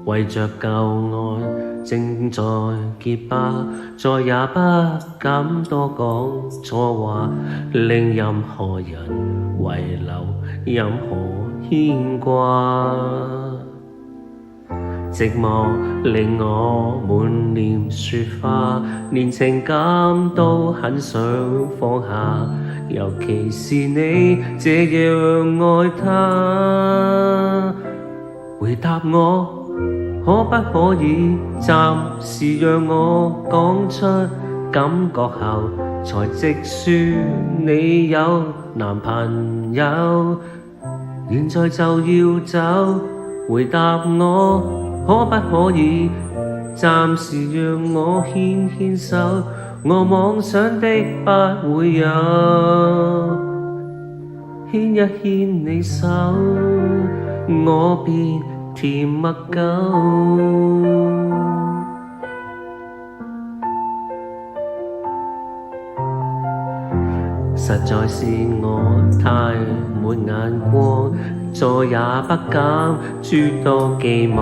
為着舊愛正在結巴，再也不敢多講錯話，令任何人遺留任何牽掛。寂寞令我滿臉雪花，連情感都很想放下，尤其是你這樣愛他。回答我，可不可以暫時讓我講出感覺後，才直說你有男朋友，現在就要走。回答我，可不可以暫時讓我牽牽手，我妄想的不會有，牽一牽你手，我便甜蜜夠。實在是我太沒眼光，再也不敢諸多寄望，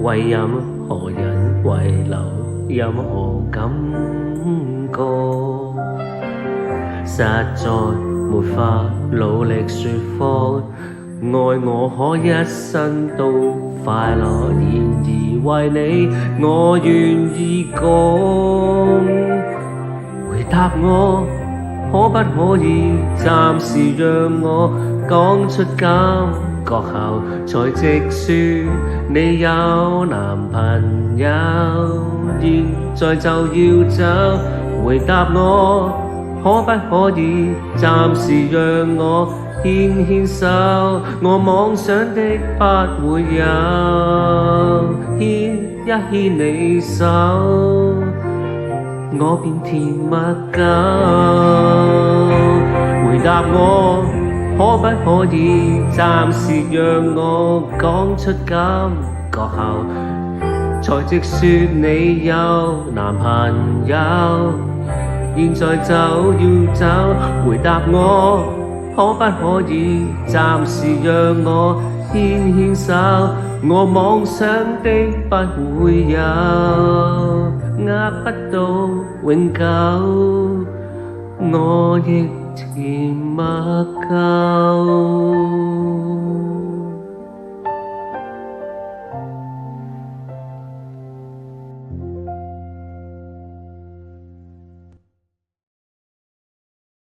為任何人遺留任何感覺。實在沒法努力說謊，愛我可一生都快樂，然而為你我願意講。回答我，可不可以暫時讓我講出感覺後，才直說你有男朋友，現在就要走。回答我，可不可以暫時讓我牽牽手，我妄想的不會有，牽一牽你手，我便甜蜜夠。回答我，可不可以暫時讓我講出感覺後，才直說你有男朋友，現在就要走。回答我，可不可以暫時讓我牽牽手，我妄想的不會有，握不到永久，我亦甜蜜夠。